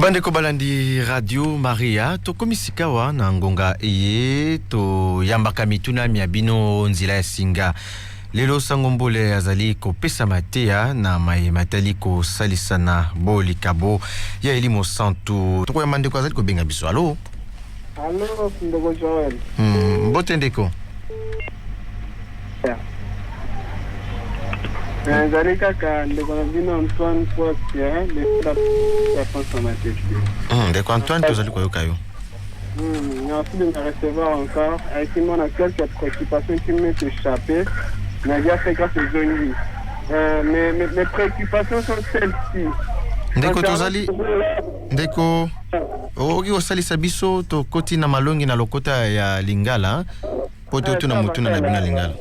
Bandeko balandi Radio Maria to komisikawa na ngonga iye to yambaka mituna miabino nzila ya singa. Lelo sangombole azali ko pesa matea na matali ko salisana boli kabo ya elimo santu. Toko ya mandeko azali ko benga biso. Allo? Allo, ndeko Joel. Mbote ndeko. Nazali kaka ndeko na bino Antoine Poitier, de François. Ndeko Antoine tozali ko yokayo. Merci de me recevoir encore. Avec mon actuel, cette préoccupation qui m'est échappée. Nadia fait grâce aux zones. Mes préoccupations sont celles-ci. Ndeko tozali. Ndeko. Ogi osali sabiso to koti na malongi na lokota ya Lingala. Poto tu na mutuna na bina Lingala.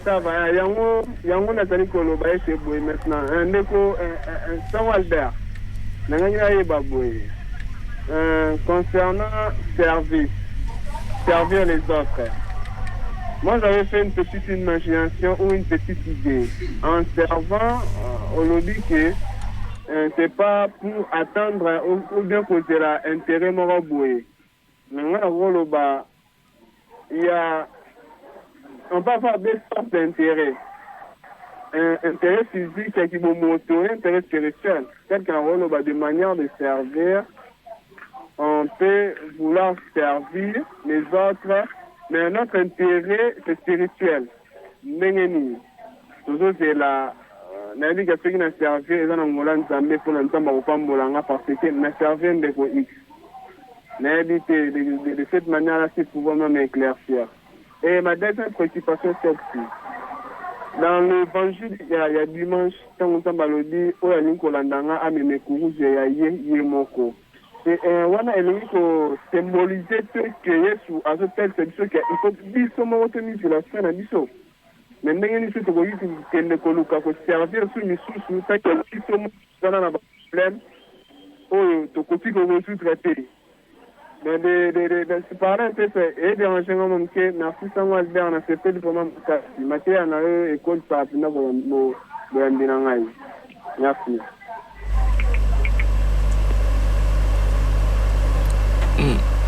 Ça va, yango nazali koloba ese boye maintenant. Ndeko Saint Albert. Nanganya yeba boye. Concernant servir les autres. Moi, j'avais fait une petite imagination ou une petite idée. En servant, on nous dit que c'est pas pour attendre ou bien causer l'intérêt moraboué. Mais moi, il y a... On peut avoir deux sortes d'intérêts. Intérêt physique qui est moto, intérêt spirituel. Quelqu'un de manière de servir, on peut vouloir servir les autres, mais notre intérêt, c'est spirituel. N'engeni. Toujours c'est la... N'ali ka feki na servir, eza na ngola nzambe pour n'entamba kopambolanga parce que na servir ndeko X. N'ali de cette manière-là, c'est pouvoir même éclaircir. Et ma deuxième préoccupation, c'est aussi. Dans l'évangile, il y a dimanche, tant on t'a dit, oh, il y a une colandanga, ah, mais mes courus, il y a yemoko. Et voilà, il faut symboliser ce que Yesu a fait, c'est ce qu'il faut dire, ce mot retenu sur la scène, à biso. Mais maintenant, il faut que le coloca, faut servir sur mes sous, ça, qu'il y a ce mot, dans la problème, oh, tu copies qu'on veut tout traiter. Mais de parler un peu, et déranger un moment que, merci Saint Albert, on a fait peu de comment, Mathieu, on a eu école, ça a pu nous, merci.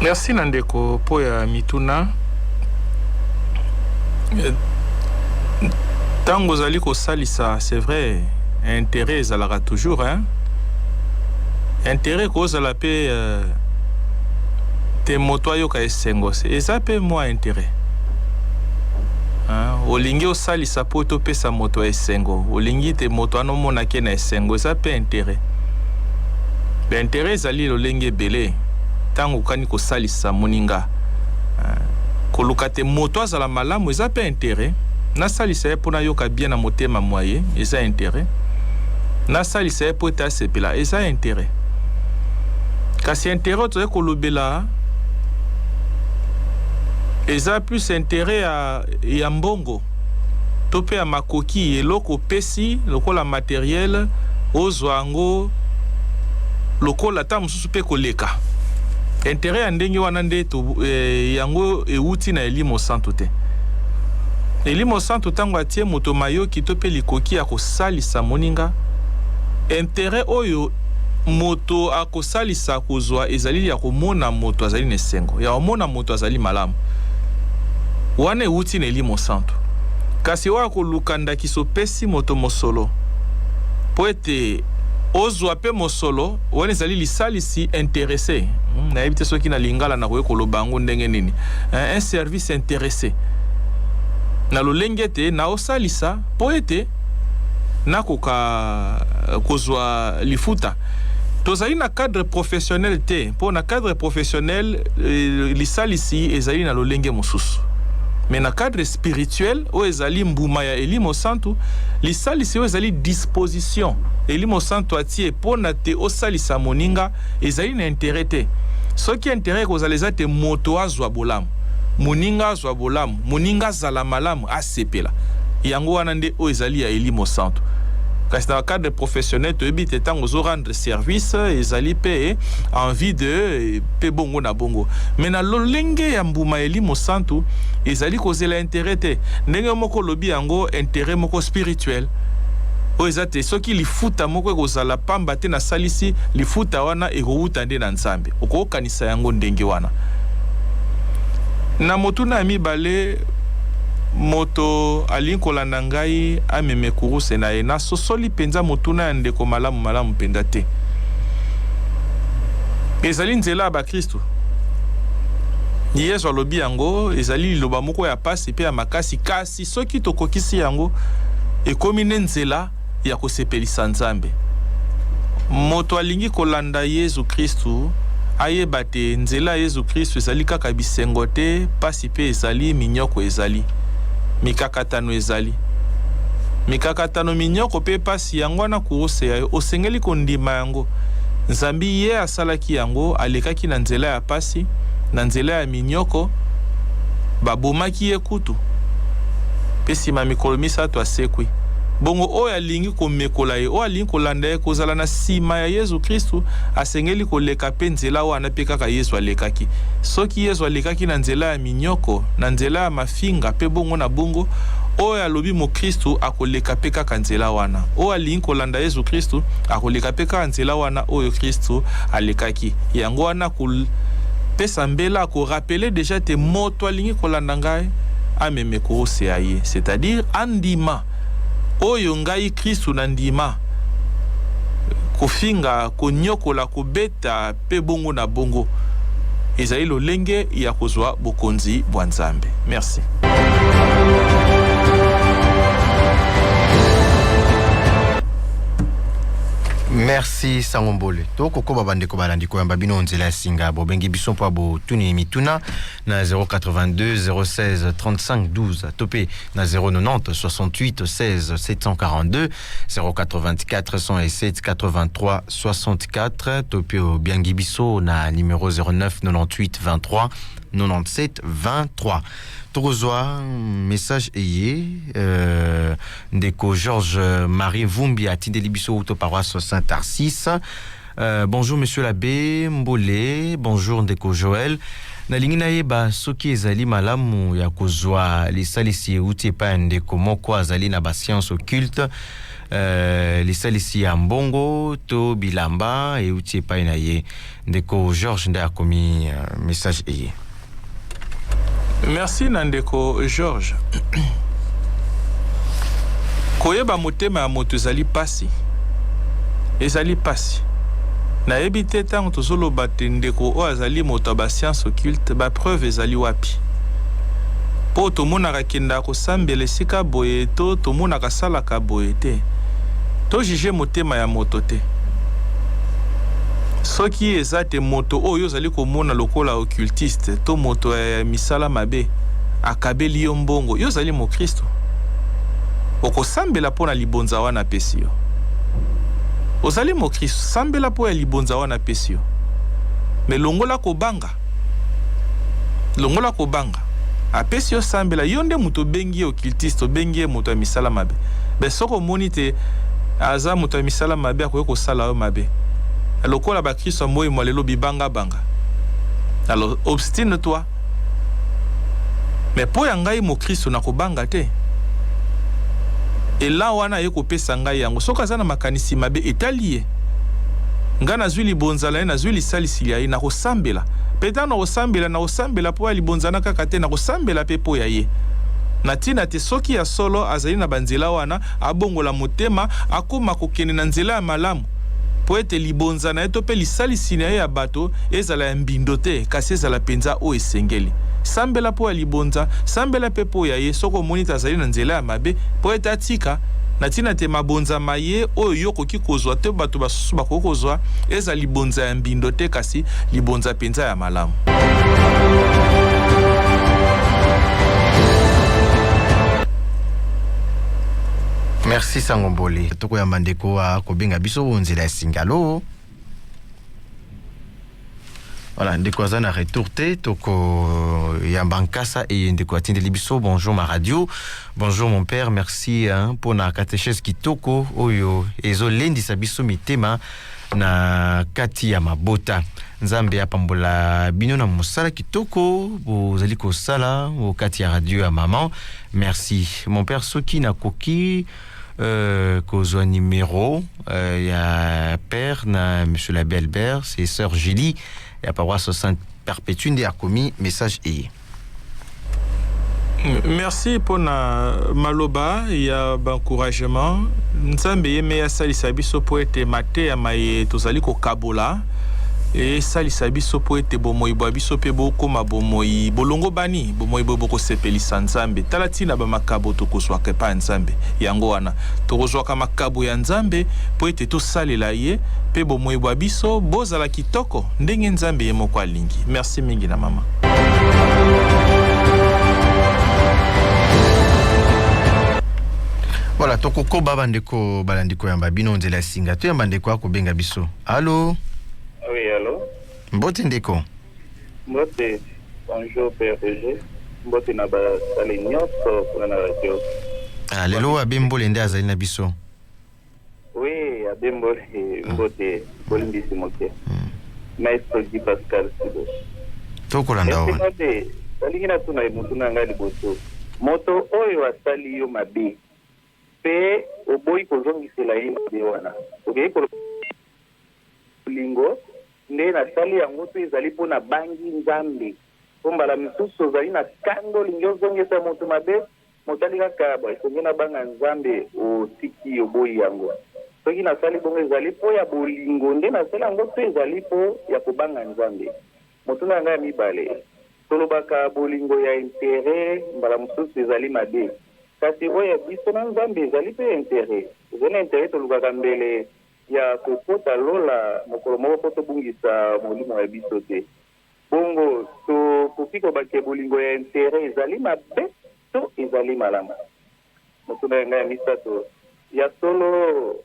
Merci Nandeko Poya Mituna. Tango zali ko salisa, c'est vrai, intérêt zalara toujours, hein. Intérêt ko zala pe te moto yo ka esengo, et ça pe moi intérêt. Hein, olingi o salisa poto pe sa moto esengo, olingi te moto ano mona ke na esengo, ça pe intérêt. Ben intérêt zali lo lenge belé. Tango kani ko salisa moninga koluka te moto azala malamu eza pe intérêt na salisa pona yoka bien na motema moye eza intérêt na salisa po ta sepela eza intérêt kasi intérêt to kolobela eza plus intérêt ya mbongo to pe ya makoki eloko pesi lokola matériel ozwango lokola ta mususu pe koleka. Intérêt andenge wana nde to yango euti na elimo santo te. Elimo santo tango atie moto mayo kitope likoki ya kosalisa moninga. Intérêt oyo moto akosalisa kozwa ezali ya komona moto azali nesengo. Ya komona moto azali malamu. Wana euti na elimo santo. Kasi wa kolukanda kisopesi moto mosolo. Po ete ozwa pe mosolo wana ezali lisalisi intéressé. Na ebite soki na lingala na koye kolobango ndenge nini. Un service intéressé. Na lolenge te na osalisa po ete na koka kozwa lifuta. Tozali na cadre professionnel te. Po na cadre professionnel lisalisi ezali na lolenge mosusu. Mais na cadre spirituel o ezali mbuma ya elimo santu lisalisi o ezali disposition elimo santu atie pona te osalisa moninga ezali na intérêt te soki intérêt kozaleza te moto azwa bolamu moninga azwa bolamu moninga zala malamu asepela yango wana nde o ezali ya elimo santu kasi na cadre professionnel to ebite tango zo rendre service ezali pe envie de pe bongo na bongo mais na lolenge ya mbuma elimo santu ezali kozela intérêt te ndenge moko lobi yango intérêt moko spirituel oyo eza te soki lifuta moko ekozala pamba te na salisi lifuta wana ekowuta nde na nzambe okokanisa yango ndenge wana na motuna ya mibale moto alingi kolanda ngai ameme kuruse na ye nasosoli mpenza motuna ya ndeko malamu mpenza te ezali nzela ya bakristo Yesu alobi yango ezali liloba moko ya pasi mpe ya makasi kasi soki tokokisi yango ekomi ne nzela ya kosepelisa nzambe moto alingi kolanda Yesu Kristu ayeba te nzela ya Yesu Kristu ezali kaka bisengo te pasi mpe ezali minyoko ezali mikakatano ezali mikakatano minyoko mpe pasi yango wana kuruse ya osengeli kondima yango nzambi ye asalaki yango alekaki na nzela ya pasi na nzela ya minyoko babomaki ye kutu mpe nsima mikolo misato asekwi bongo oyo alingi komekola ye oyo alingi kolanda ye kozala na nsima ya Yesu Kristu asengeli koleka mpe nzela wana mpe kaka Yesu alekaki soki Yesu alekaki na nzela ya minyoko na nzela ya mafinga mpe bongo na bongo oyo alobi mo Kristu akoleka mpe kaka nzela wana oyo alingi kolanda Yesu Kristu akoleka mpe kaka nzela wana oyo Kristu alekaki yango wana pesa mbela korapele deja te moto alingi kolanda ngai ameme kuruse ya ye c'est-à-dire andima oyo ngai Kristu na ndima kofinga konyokola kobeta pe bongo na bongo ezali lolenge ya kozwa bokonzi bwa nzambe merci. Merci Sangombole. Toko ko babandeko balandi ko yamba bino nzela singa bo bengi biso po bo tuni mituna na 082 016 35 12 topé na 090 68 16 742 084 107 83 64 topé o bengi biso na numéro 09 98 23 97 23. Torozwa message ayé ndeko Georges Marie Vumbi à Tindelibiso auto paroisse Saint-Tarsis. Bonjour monsieur l'abbé Mbolé, bonjour ndeko Joël. Na lingina yeba soki ezali malamu ya kozwa lisalisi uti pa ndeko moko azali na ba science occulte lisalisi ya mbongo to bilamba e uti pa na ye ndeko Georges nda komi message ayé. Merci Nandeko Georges. Koyeba motema ya moto ezali pasi. Ezali pasi. Na ebite tango tozoloba te ndeko o azali moto ba science occulte ba preuve ezali wapi. Po tomonaka kenda kosambela esika boye to tomonaka salaka boye te. To juge motema ya moto te. Soki ezate moto oyo zali komona lokola occultiste to moto ya misala mabe akabeli yo mbongo yo zali mo Kristo okosambela pona libonza wana pesio ozali mo Kristo sambela po ya libonza wana pesio me longola kobanga apesio sambela yo nde moto bengi occultiste bengi moto ya misala mabe be soko monite aza moto ya misala mabe akoye kosala yo mabe lokola ba Kristo moyi mwalelo bibanga banga alors obstine toi mais po ya ngai mo Kristo na kobanga te ela wana ye kopesa ngai yango soka za na makanisi mabe etalie nga na zwi libonzala na zwi lisalisi ya ye na kosambela peta na kosambela po ya libonzana kaka te na kosambela pe po ya ye na tina te soki ya solo azali na banzela wana abongola motema akoma kokende na nzela ya malamu po ete libonza na ye to mpe lisalisi na ye ya bato ezala ya mbindo te kasi ezala mpenza oyo esengeli sambela po ya libonza sambela mpe po ya ye soko omoni te azali na nzela ya mabe po ete atika na ntina te mabonzama ye oyo yo okoki kozwa te bato basusu bakoki kozwa eza libonza ya mbindo te kasi libonza mpenza ya malamu. Merci Sangombole. Toko ya mandeko a kobenga biso nzela singalo. Voilà, ndeko azana retourté toko ya bankasa et ndeko atindeli biso. Bonjour ma radio. Bonjour mon père, merci pour na catéchèse kitoko oyo ezo lendisa biso mitema na kati ya mabota. Nzambe apambola bino na mosala kitoko bozali kosala au kati ya radio ya maman. Merci mon père soki na koki kozwa numéro ya père na monsieur l'abbé Albert, c'est sœur Julie ya paroisse Sainte Perpétue nde akomi message eye. Merci pour na maloba ya encouragement. Nzambe yeme ya salisa biso po ete mate ya maye tozali ko kabola et salisa biso po ete bomoi bwa biso pe bokoma bomoi bolongo bani bomoi boko sepelisa Nzambe talatina ba makabo tokozwa kepa Nzambe yango wana tokozwa ka makabo ya Nzambe po ete tosalela ye pe bomoi bwa biso bozala kitoko ndenge Nzambe ye moko alingi. Merci mingi na mama. Voilà, tokoko babandeko balandiko yamba bino nzela singa to yamba ndeko akobenga biso. Allô? Oui, allô? Mbote ndeko. Mbote, bonjour Père Roger. Mbote na ba sali nyonso pour la radio. Ah, lelo abembole nde azali na biso. Oui, abembole mbote bolimbisi moke. Maître Guy Pascal Sibo. Tokolanda wana. Mbote, salingi na tuna mutu na ngali boso. Moto oyo asali yo mabe. Pe oboyi kozongisela ye mabe wana. Okay, lingo nde nasali yango to ezali mpona bangi Nzambe po mbala misusu ozali na kando lingi ozongisa moto mabe moto ali kaka esongi na banga Nzambe otiki oboyi yango soki nasali bongo ezali mpo ya bolingo nde nasali yango to ezali mpo ya kobanga Nzambe moto na ngai ya mibale tolobaka bolingo ya intere mbala mosusu ezali mabe kasi oyo ya biso na Nzambe ezali mpe intere ezali intere tolukaka mbele ya kokota lola mokolo moko po tobungisa molimo ya biso te bongo tokoki kobake bolingo ya intere ezali mabe to ezali malamu moto na ngai ya misato ya solo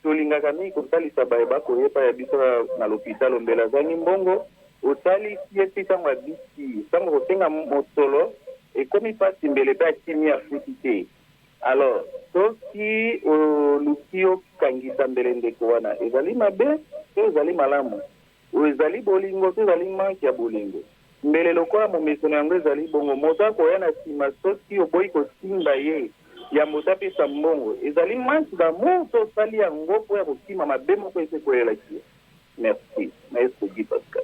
tolingaka mingi kosalisa bayeba koyepa ya biso na lopitalo mbela azangi mbongo osalisi eti ntango abisi ntango kosenga mosolo ekomi mpasi mbele mpe akimi afuti te. Alors, soki oluki okangisa mbele ndeko wana ezali mabe to ezali malamu ezali bolingo to ezali manki ya bolingo mbele lokola momesono yango ezali bongo moto akoya na nsima soki oboyi kosimba ye ya moto apesa mbongo ezali manki d'amour to osali yango mpo ya kokima mabe moko ese koyelaki. Merci. Maître Guy Pascal.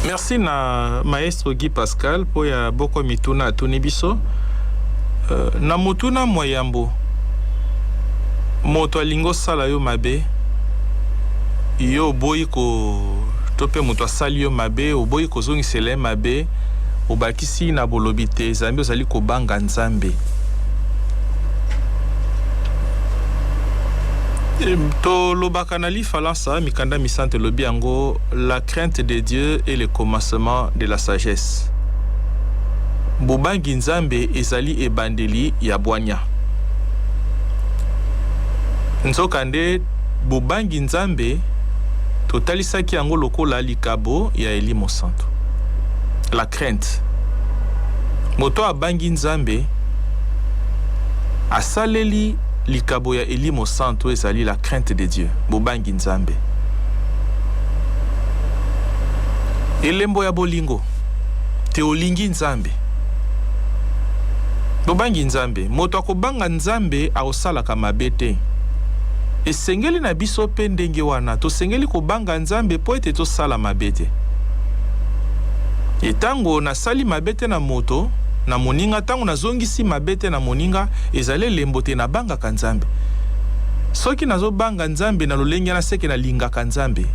Merci na maestro Guy Pascal po ya boko mituna atuni biso na mutuna moyambo moto alingo sala yo mabe yo boyi ko tope moto asali yo mabe oboyi kozongisela mabe obakisi na bolobi te Nzambe ozali kobanga Nzambe to lobaka na lifalansa mikanda misante lobi yango la crainte de Dieu est le commencement de la sagesse. Bobangi Nzambe ezali ebandeli ya bwanya. Nzokande bobangi Nzambe totalisaki yango lokola likabo ya Elimo Santo. La crainte. Moto abangi Nzambe asaleli likabo ya Elimo Santo ezali la crainte de Dieu. Bobangi Nzambe. Elembo ya bolingo. Teolingi Nzambe. Bobangi Nzambe. Moto akobanga Nzambe aosalaka mabe te. Esengeli na biso pe ndenge wana. Tosengeli kobanga Nzambe po ete tosala mabe te. Etango nasali mabe te na moto na moninga tango nazongisi mabete na moninga ezale lembo te na banga Nzambe. Soki nazo banga Nzambe na lolenge na seke na linga Nzambe.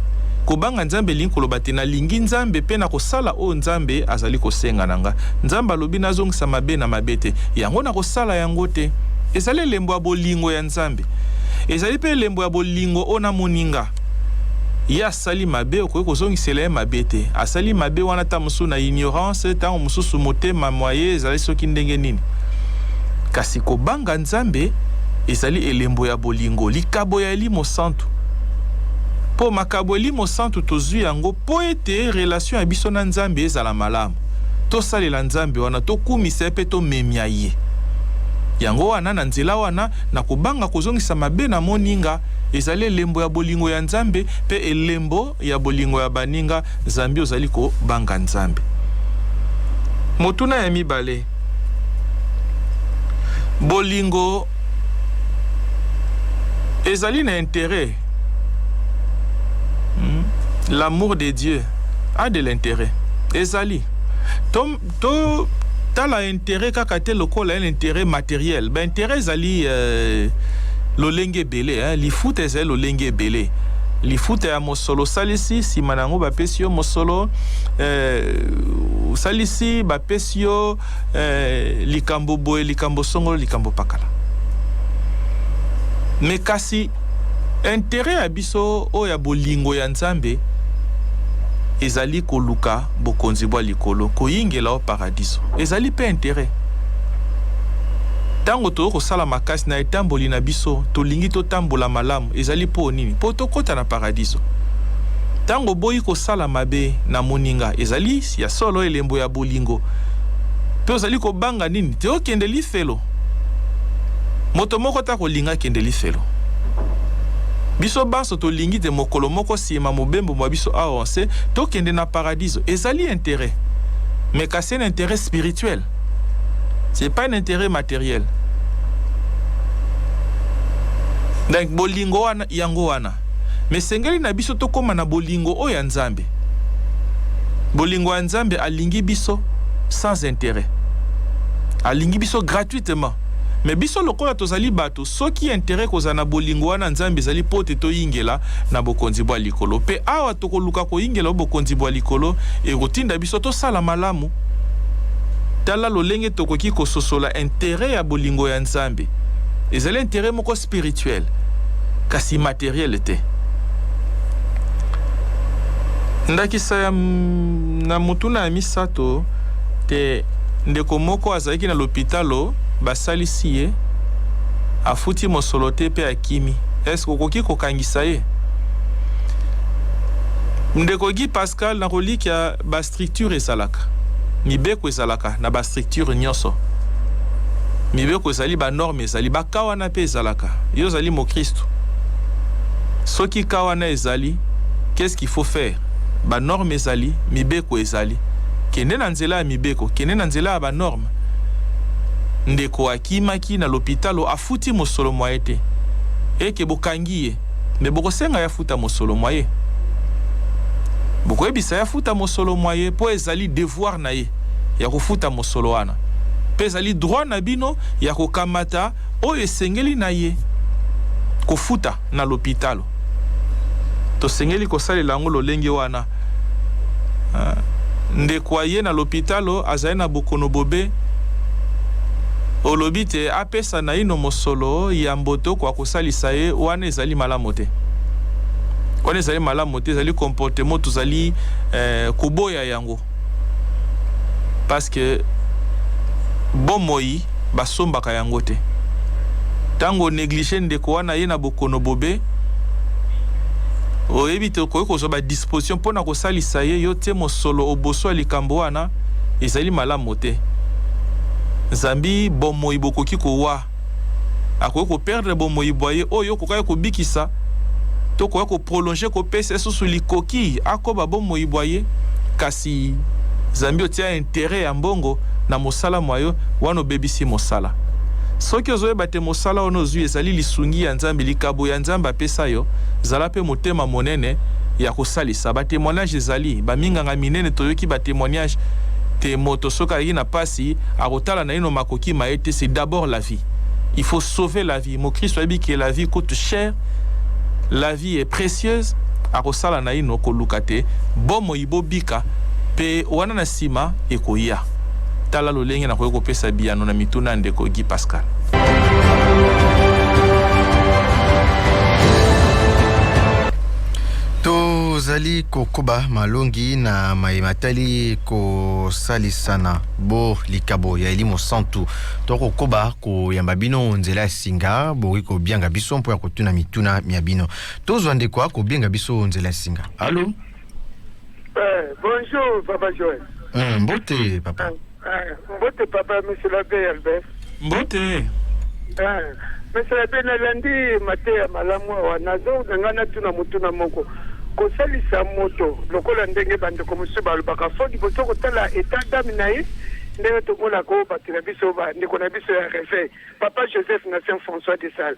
Ko banga Nzambe lingi koloba te na lingi Nzambe pe na kosala o Nzambe azali kosenga nanga. Nzamba lobi nazongisa mabe na mabete yango na kosala yango te. Ezale lembo ya bolingo ya Nzambe. Ezali pe lembo ya bolingo ona moninga. Ya asali mabe okoki kozongisela ye mabe te asali mabe wana ta mosusu na ignorance ntango mosusu motema moye ezali soki ndenge nini kasi kobanga Nzambe ezali elembo ya bolingo likabo ya Elimo Santo po makabo Elimo Santo tozwi yango po ete relation ya biso na Nzambe ezala malamu tosalela Nzambe wana tokumisa pe tomemia ye yango wana na nzela wana na kobanga kozongisa mabe na moninga ezali elembo ya bolingo ya Nzambe pe elembo ya bolingo ya baninga Nzambe ozali ko banga Nzambe Motuna ya mibale. Bolingo ezali na intérêt. L'amour de Dieu a de l'intérêt. Ezali. To tala intérêt kakate lokola l'intérêt matériel. Ben intérêt ezali lolenge belé, li foot ezali lolenge belé. Li foot ya mosolo salisi si manango ba pesio mosolo salisi ba pesio likambo boye likambo songolo likambo pakala. Mais kasi intérêt abiso o ya bolingo ya Nzambe ezali koluka bokonzi bwa likolo koyingela o paradiso. Ezali pe intérêt. Tango to ko sala makasi na etamboli na biso to lingi to tambola malamu ezali po nini po to kota na paradiso. Tango boyi ko sala mabe na moninga ezali ya solo elembo ya bolingo. Pe ozali ko banga nini te okende li felo. Moto moko ta ko linga kende li felo. Biso baso to lingi te mokolo moko sima mobembo mwa biso avancer to kende na paradiso ezali intérêt. Mais c'est un intérêt spirituel. C'est pas un intérêt matériel. Donc bolingo wana yango wana. Mais sengeli na biso to koma na bolingo o ya Nzambe. Bolingo ya Nzambe alingi biso sans intérêt. Alingi biso gratuitement. Mais biso lokola tozali bato soki intérêt kozana bolingo wana Nzambe zali pote to yingela na bokonzi bwa likolo. Pe awa to koluka ko yingela bokonzi bwa likolo e rotinda biso to sala malamu. Tala lolenge tokoki ko sosola intérêt ya bolingo ya Nzambe. Ezali intérêt moko spirituel kasi matériel te. Ndakisa na mutuna ya misato te ndeko moko azalaki na l'hôpitalo basalisi ye afuti mosolo te pe akimi. Est-ce kokoki kokangisa ye? Ndeko Guy Pascal na roliki ya ba structure esalaka. Mibeko ezalaka na ba structure nyonso. Mibeko ezali ba norme ezali ba kawana pe ezalaka. Yo zali mo Christ. Soki kawana ezali, qu'est-ce qu'il faut faire? Ba norme ezali, mibeko ezali. Kende na nzela ya mibeko, kende na nzela ya ba norme. Ndeko akimaki na l'hôpitalo afuti mosolo mwa ete. Eke bokangiye, me bokosenga ya futa mosolo mwa ye. Boko ebisa ya futa mosolo mwa ye po ezali devoir na ye ya kofuta mosolo wana. Pe ezali droit na bino ya kokamata o esengeli na ye kofuta na l'hôpitalo. To sengeli kosalela ngo lolenge wana. Ndeko ye na l'hôpitalo azali na bokono bobe olobite apesa na ino mosolo ya mboto kwa kosalisa ye wana ezali malamu te. Wana ezali malamu te, ezali comportement tozali koboya yango. Parce que bomoi basombaka yango te. Tango négligé ndeko wana ye na bokono bobe oyebite koyi kozoba disposition pona kosalisa ye yo te mosolo oboso likambo wana ezali malamu te. Zambi bomoi bokoki kowa akoki ko perdre bomoi boye oyo kokai ko bikisa to kokai ko prolonger ko pesa susu likoki akoba bomoi boye kasi zambi otia intérêt ya mbongo na mosala mwayo wano bebisi mosala. Soki ozoye bate mosala ono zui ezali lisungi ya Nzambe likabo ya Nzambe apesa yo zala pe motema monene ya kosalisa ba témoignage ezali ba minganga minene toyoki ba témoignage te moto soka yina pasi akotala na ino makoki maete c'est d'abord la vie. Il faut sauver la vie. Mon Christ a dit que la vie coûte cher. La vie est précieuse. Akosala na ino kolukate bomo ibobika pe wana na sima ekoya. Tala lolenge na koyoko pesa biano na mituna ndeko Guy Pascal. Tozali kokoba malongi na maimatali ko salisana bo likabo ya elimo santu toko koba ko yamba bino nzela singa bo ko bianga biso mpo ya kotuna mituna mia bino tozwa ndeko ko bianga biso nzela singa. Allô? Bonjour Papa Joël. Mbote papa. Mbote papa monsieur l'abbé Albert. Mbote. Monsieur l'abbé nalandi mate ya malamu wa nazo ngana tuna mutuna moko. Kosalisa moto lokola ndenge bande ko musuba lubaka fodi boto kotala etat d'âme na ye ndenge tomona ko bato na biso bandeko na biso ya réveil papa Joseph na Saint François de Sales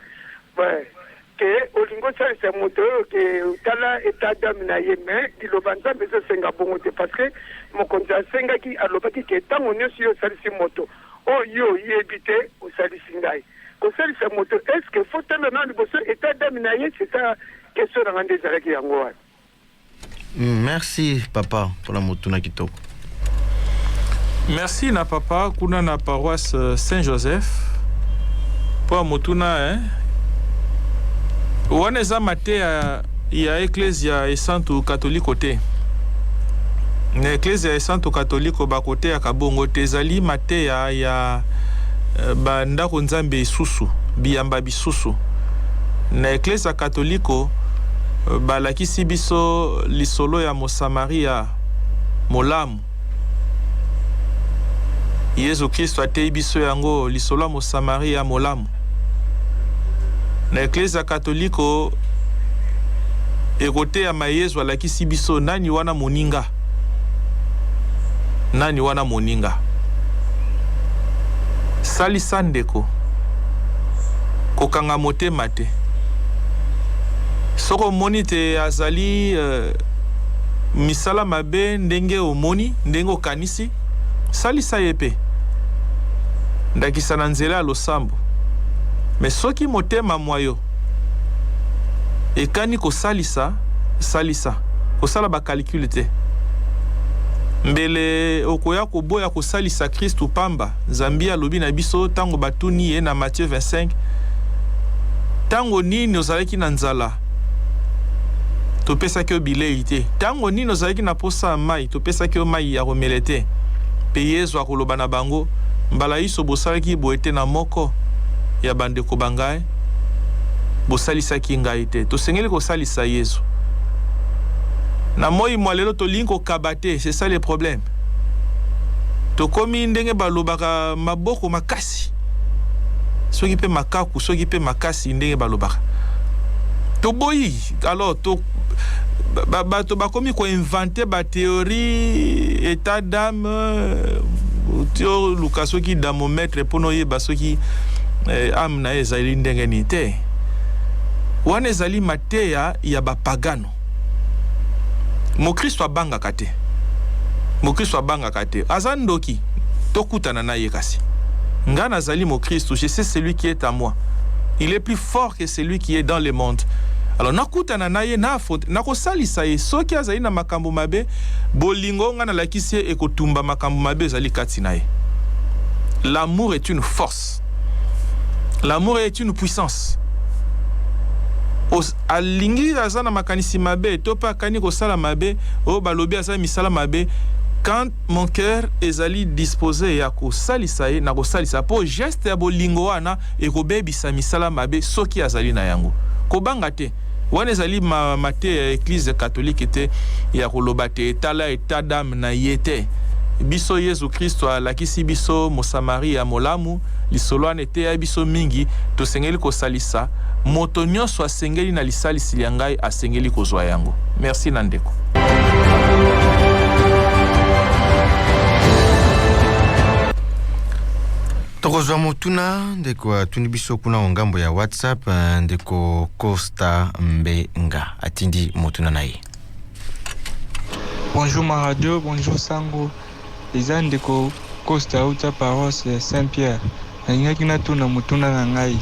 ke olingo osalisa moto oyo ke tala état d'âme na ye mais liloba nzambe ezosenga bongo te parce que mokonzi asengaki alobaki ke ntango nyonso yo osalisi moto oyo yebi te osalisi ngai kosalisa moto est ce que faut tala na liboso état d'âme na ye c'est ça question na nga nde ezalaki yango wana. Merci papa pour la motuna kitoko. Merci na papa kuna na paroisse Saint-Joseph pour motuna wana eza mate ya ecclesia e santo catholique te. Na ecclesia e santo catholique ba kote ya kabongo te ezali mate ya ba ndako nzambe isusu biyamba bisusu. Na ecclesia catholique balakisi biso lisolo ya Mosamaria molamu. Yesu Kristo atei biso yango lisolo ya Mosamaria molamu. Na eklezia katoliko ekote ya Yesu alakisi biso nani wana moninga. Nani wana moninga. Salisa ndeko kokanga motema te. Soko moni te azali misala mabe ndenge omoni ndenge okanisi salisa yepe ndakisa na nzela ya losambo mais soki motema mwayo ekani kosalisa salisa kosala ba calcul te mbele okoya koboya kosalisa Kristu pamba Zambi alobi na biso tango batuni ye na Matthieu 25 tango nini ozalaki na nzala topesaki bilei te tango nini ozalaki na posa mai topesaki mai ya komela te pe Yesu akoloba na bango mbala iso bosalaki boete na moko ya bandeko bangai bosalisaki ngai te tosengeli kosalisa Yesu na moi mwalelo tolinko kabate c'est ça le problème tokomi ndenge balobaka maboko makasi soki pe makaku soki pe makasi ndenge balobaka toboyi alors bato bakomi ko inventer ba théorie état d'âme tio lukasoki thermomètre pono yeba soki âme na ezali ndenge ni te wana ezali mateya ya bapagano. Mokristo abangaka te. Mokristo abangaka te. Azandoki tokutana na ye kasi. Nga nazali Mokristo, je sais celui qui est à moi. Il est plus fort que celui qui est dans le monde. Alors nakutana na ye na faute nakosalisa ye soki azali na makambo mabe bolingo nga na lakisi ekotumba makambo mabe ezali kati na ye. L'amour est une force. L'amour est une puissance. Alingi azana makanisi mabe topa kani ko sala mabe o balobi azana misala mabe quand mon cœur ezali disposé ya ko salisa ye na ko salisa po geste ya bolingo wana e ko bebisa misala mabe soki azali na yango ko banga te wana ezali mate église catholique te ya ko loba te tala état d'âme na yete biso Yesu Kristo alakisi biso Mosamaria molamu lisolo anete ya biso mingi tosengeli ko salisa moto nyonso asengeli na lisalisi ya ngai asengeli kozwa yango. Merci Nandeko. Tokozwa motuna ndeko tunibiso kuna ngambo ya WhatsApp ndeko Costa Mbenga atindi motuna na ye. Bonjour ma radio, bonjour Sango. Eza ndeko Costa uta paroisse Saint-Pierre. Nalingaki natuna motuna na ngai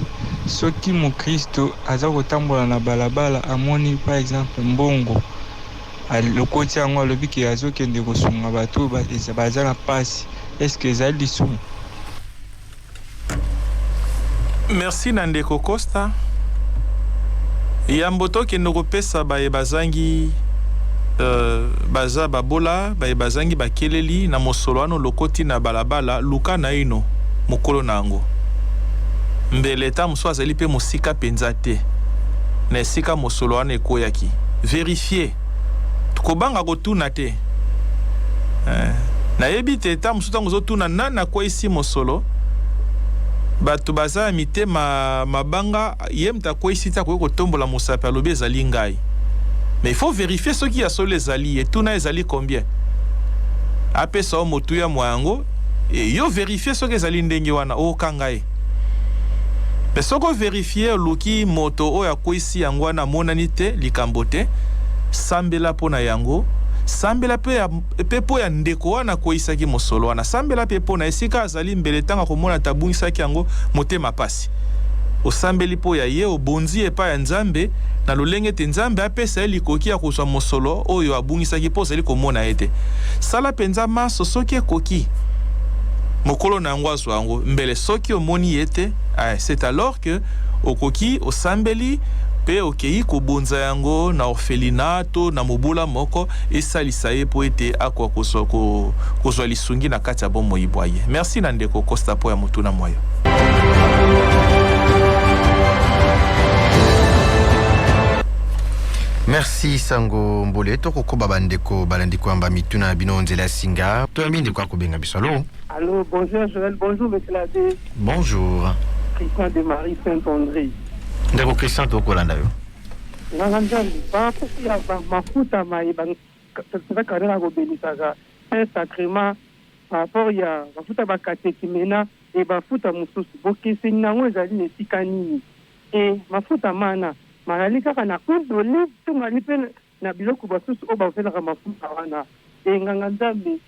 soki mokristo aza kotambola na balabala amoni par exemple mbongo alokoti yango alobi ke azokende kosunga bato baza na pasi est-ce que ezali lisumu? Merci Nandeko Costa. Yambo tokende kopesa baye bazangi baza babola baye bazangi bakeleli na mosolo ano lokoti na balabala luka na ino mokolo nango mbele ta muso azali pe musika penza te na esika mosolo wana ekoyaki vérifier tukobanga kotuna te na yebi te ta muso tango zotuna nana kwa isi mosolo bato baza mitema mabanga yemta kwa isi ta ko tombola mosape alobi ezali ngai mais il faut vérifier ce qui a solo ezali et tuna ezali combien apesa motu ya mwango yo vérifier soki ezali ndenge wana okanga ye. Mais soko vérifier luki moto oyo akwisi yango wana monani te likambo te, sambela pona yango, sambela pe po ya ndeko wana koisaki mosolo wana, sambela pe pona esika azali mbele tanga komona tabungisaki yango motema pasi. Osambeli po ya ye obonzi epa ya Nzambe na lolenge te Nzambe apesa likoki ya kozwa mosolo oyo abungisaki po zali komona ete. Sala penza maso soki ekoki mokolo na yango azwa yango mbele soki omoni ete, c'est alors que okoki osambeli pe okei kobonza yango na orphelinato na mobula moko esalisa ye po ete akwa kozwa lisungi na kati ya bomoi bwaye. Merci na ndeko Costa po ya motuna moyo. Merci Sango Mbole. Toko ko babandeko balandiko amba mituna bino nzela singa. To aminde kwa kubenga bisalo. Allô, bonjour Joël, bonjour monsieur l'abbé. Bonjour. Christian de Marie Saint-André. Ndeko Christian toko landa yo. Nganjali ba posi ya mafuta mai ba tsaka karela go benisaka un sacrement par rapport ya mafuta ba katekimena e mafuta mususu bokisi nango ezali nesika nini. E mafuta mana malali kaka na udoli tumali pe na biloko basusu o bafelaka mafuta wana e nganga Nzambe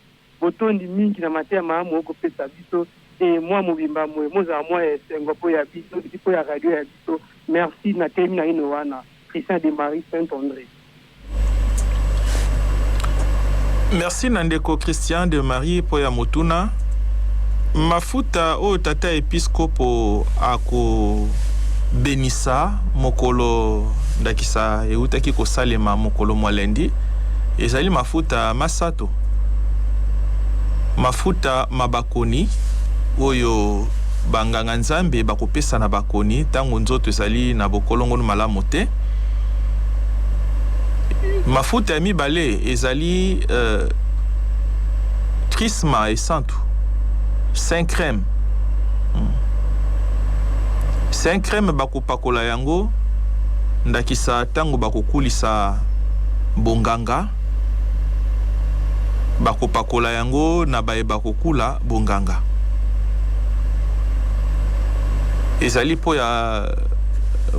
botondi mingi na mateya maamu okopesa biso e mwa mobimba mwe moza mwa esengo po ya biso po ya radio ya biso. Merci na temi na ino wana Christian de Marie Saint-André. Merci Nandeko Christian de Marie po ya motuna. Mafuta o tata episkopo ako benisa mokolo ndakisa eutaki kosalema mokolo mwalendi ezali mafuta masato, mafuta mabakoni oyo banganga Nzambe bakopesa na bakoni tango nzoto ezali na bokolongono malamu te. Mafuta ya mibale ezali trisma et santu, 5 crème. 5 crème bakopakola yango ndakisa tango bakokulisa bonganga, bakopakola yango na baye bakokula bonganga. Ezali po ya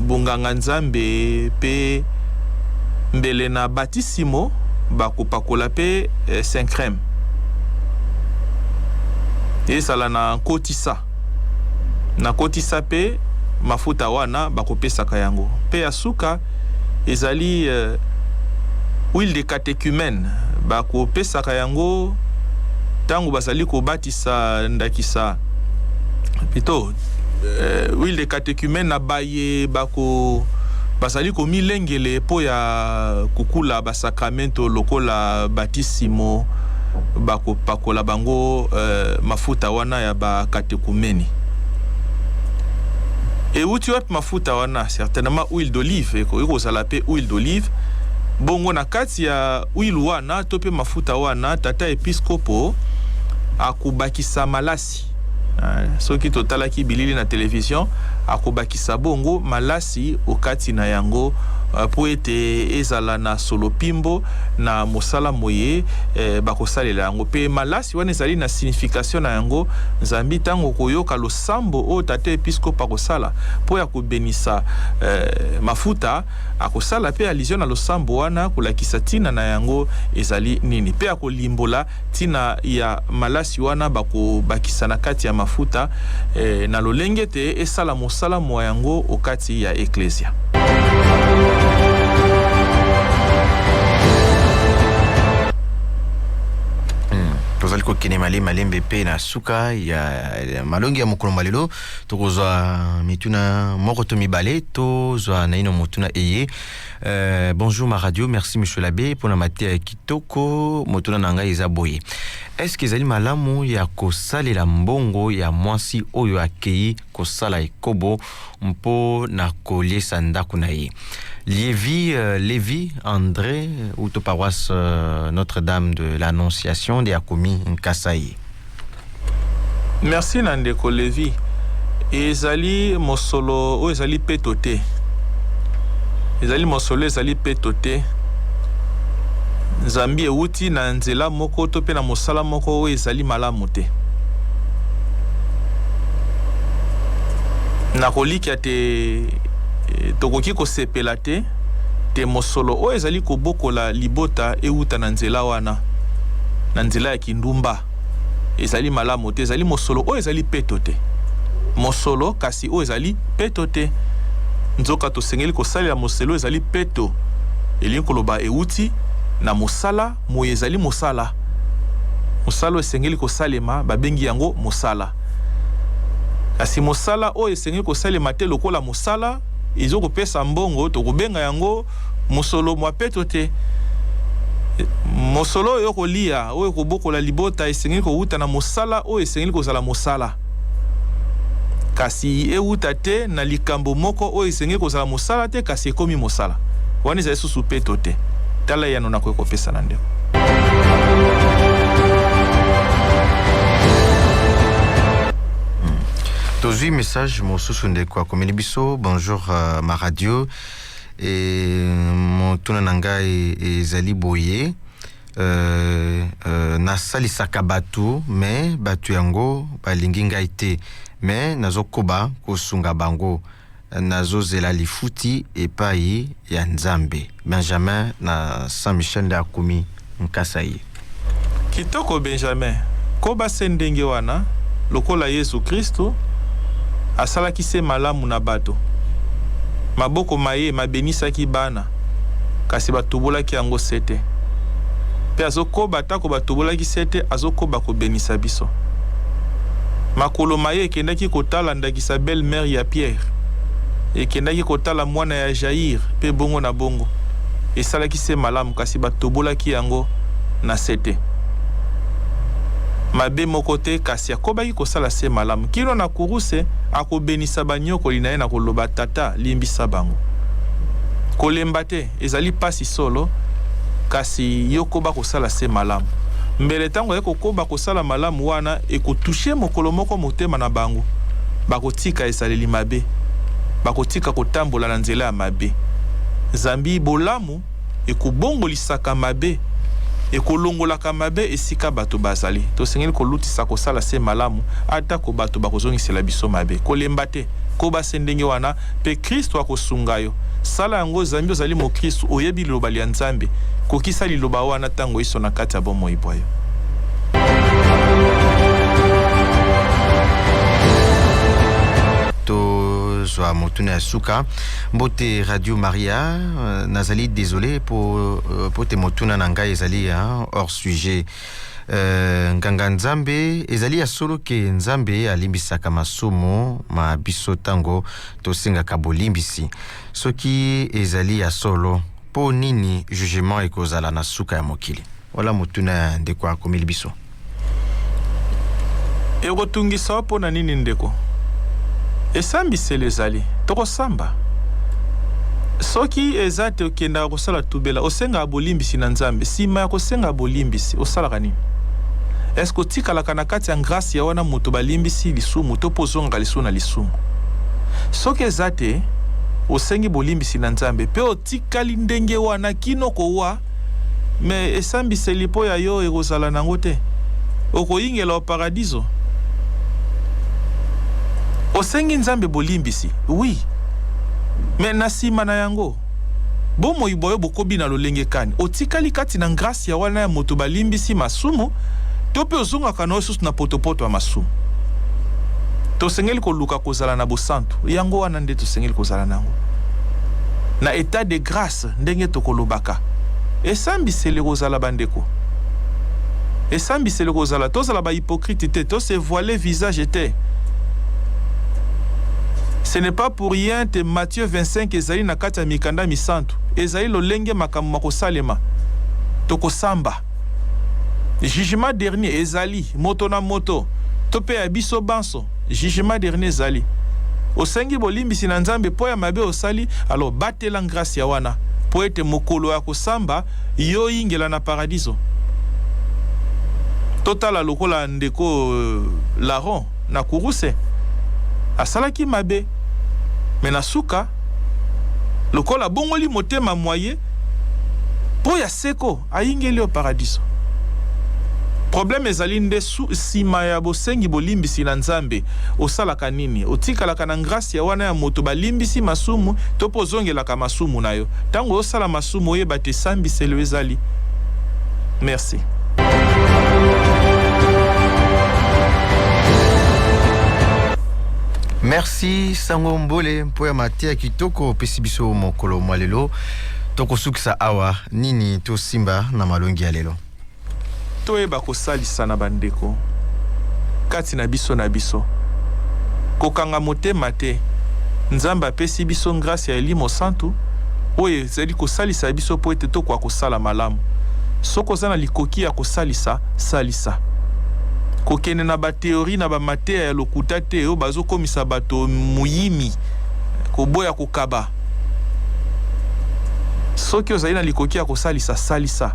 bonganga Nzambe pe mbele na batisimo bakopakola pe 5 crème. Ezala na kotisa. Na kotisa pe mafuta wana bakopesaka yango. Pe ya suka ezali huile de catéchumène bakopesaka yango tango bazali kobatisa ndakisa plutôt huile de catéchumène na baye bako bazali komilengele po ya kukula basakramento lokola batisimo bakopakola bango mafuta wana ya bakatekumeni. Et où tu as mafuta wana certainement huile d'olive eko zala pe huile d'olive bongo na kati ya huile wana to pe mafuta wana tata episkopo akubakisa malasi. Soki totalaki bilili na television akubakisa bongo malasi okati na yango po ete ezala na solo pimbo na mosala moye bakosalela yango pe malasi wana ezali na signification na yango Nzambi tango koyoka losambo o tate episkopa kosala po ya kobenisa mafuta akosala pe allusion na losambo wana kolakisa tina na yango ezali nini pe akolimbola tina ya malasi wana bakobakisa na kati ya mafuta na lolenge te esala mosala mwa yango okati ya eklesia. Tozali kokene malembe pe na suka ya malongi ya mokolo malelo tokozwa mituna moko to mibale tozwa na ino motuna eye. Bonjour ma radio, merci monsieur l'abbé pour la matière kitoko motuna na ngai eza boye. Est-ce que ezali malamu ya kosalela mbongo ya mwasi oyo akei kosala ekobo mpo na koliesa ndako na ye? Lévi André auto paroisse Notre-Dame de l'Annonciation de Akomi Nkasayi. Merci Nandeko Lévi. Ezali mosolo o ezali petote. Ezali mosolo ezali petote. Nzambi euti na nzela moko to pe na mosala moko o ezali malamu te. nakolikia te tokoki kosepela te mosolo oyo ezali kobokola libota euta na nzela wana na nzela ya kindumba ezali malamu te, ezali mosolo oyo ezali peto te, mosolo kasi oyo ezali peto te. Nzoka tosengeli kosalela mosolo ezali peto elingi koloba euti na mosala moyo ezali mosala. Mosala esengeli kosalema babengi yango mosala. Kasi mosala oyo esengeli kosalema te lokola mosala ezokopesa mbongo tokobenga yango mosolo mwa peto te. Mosolo oyo kolia oyo kobokola libota esengeli kouta na mosala oyo esengeli kozala mosala. Kasi euta te na likambo moko oyo esengeli kozala mosala te kasi ekomi mosala. Wana ezali susu peto te. Tala yano nakoki kopesa na ndeko. Tozui message mosusu ndeko akomeli biso bonjour ma radio et mon tuna nanga ezali boye nasalisaka batu mais batu yango balingi ngai te mais nazokoba kosunga bango nazozela lifuti epai ya Nzambe. Benjamin na Saint-Michel de Akumi Nkasai. Kitoko Benjamin koba sendenge wana lokola Yesu Kristo asalaki se malamu na bato maboko maye mabenisaki bana kasi batubolaki yango sete pe azokoba atako batubolaki sete azokoba kobenisa biso. Makolo maye ekendaki kotala ndakisa belle-mère ya Pierre ekendaki kotala mwana ya Jair pe bongo na bongo esalaki se malamu kasi batubolaki yango na sete. Mabe mokote kasi akobaki kosala se malamu kino na kuruse akobenisa banyokoli na ye na koloba tata limbisa bango. Kolemba te ezali pasi solo kasi yokoba kosala se malamu. Mbele tango kokoba kosala malamu wana ekotushe mokolo moko motema na bango bakotika esaleli mabe bakotika kotambola na nzela ya mabe. Zambi bolamu ekobongolisaka mabe ekolongolaka mabe esika bato bazali. Tosengeli kolutisa kosala se malamu ata ko bato bakozongisela biso mabe. Kolemba te koba sendenge wana pe Kristo akosunga yo. Sala yango zambi ozali mo Kristo oyebi liloba lya Nzambe kokisa liloba wana tango iso na kati ya bomoi bwayo. Zwa motuna ya suka mbote Radio Maria nazali désolé pour te motuna na ngai ezali hors sujet. Nganga Nzambe ezali ya solo ke Nzambe alimbisaka masumu ma biso tango tosengaka bolimbisi soki ezali ya solo po nini jugement ekozala na suka ya mokili. Wala motuna ndeko akomeli biso ekotungisa po na nini ndeko esambiselo ezali tokosamba soki eza te okendaka kosala tubela osengaka bolimbisi na Nzambe nsima ya kosenga bolimbisi osalaka nini? Eske otikalaka na kati ya grâce ya wana moto balimbisi lisumu to pozonga lisumu na lisumu? Soki eza te osengi bolimbisi na Nzambe pe otikali ndenge wana kino kowa me esambiseli po ya yo ekozala nango te okoyingela o paradiso. Osengi Nzambe bolimbisi, oui. Mais na sima na yango, bomo iboyo bokobi na lolenge kani. Otikali kati na grâce ya wana ya moto balimbisi masumu, tope ozonga kana osusu na potopoto ya masumu. Tosengeli koluka kozala na bosantu, yango wana nde tosengeli kozala nango. Na état de grâce ndenge tokolobaka. Esambisele kozala bandeko. Esambisele kozala tozala ba hypocrite te, to se voiler visage te. Ce n'est pas pour rien que Matthieu 25 ezali na kati ya mikanda misantu ezali lolenge makambo makosalema tokosamba. Jugement dernier ezali moto na moto tope ya biso banso jugement dernier ezali osengi bolimbisi na Nzambe po ya mabe osali alors batela grâce ya wana po ete mokolo ya kosamba yo ingela na paradiso. Totala lokola ndeko Laron na kuruse asalaki mabe mena suka lokola bongoli motema moye po ya seko ayingeli au paradiso. problème ezali nde sima ya bosengi bolimbisi na nzambe osalaka nini otikalaka na grâce ya wana ya moto balimbisi masumu to po ozongelaka masumu na yo tango osala masumu oyeba te sambiselo ezali. Merci. Merci Sango Mbole mpo ya matia kitoko pesi biso mokolo mwa lelo tokosukisa awa nini to simba na malongi ya lelo. Toyeba kosalisa na bandeko kati na biso kokanga motema te nzambe apesi biso grâce ya Elimo Santu oyo ezali kosalisa biso po ete tokwa kosala malamu soko oza na likoki ya kosalisa salisa kokene na bateori na bamatea ya lokuta te oyo bazokomisa bato muyimi koboya kokaba soki ozali na likoki ya kosalisa salisa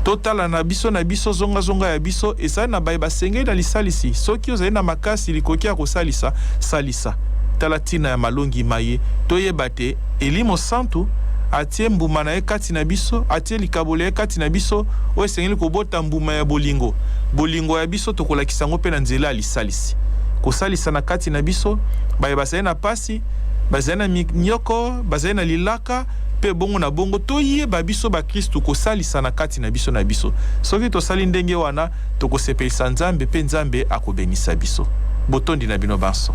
totala na biso zonga ya biso ezali na baye basengeli na lisalisi soki ozali na makasi likoki ya kosalisa salisa tala tina ya malongi maye toyeba te Elimo Santu atie mbuma na ye kati na biso atie likabolo ye kati na biso oyo esengeli kobota mbuma ya bolingo ya biso tokolakisa yango mpe na nzela ya lisalisi kosalisa na kati na biso baye bazali na pasi bazali na nyoko bazali na lilaka pe bongo na bongo toyeba biso ba Kristu kosalisa na kati na biso soki tosali ndenge wana tokosepelisa nzambe pe nzambe akobenisa biso botondi na bino banso.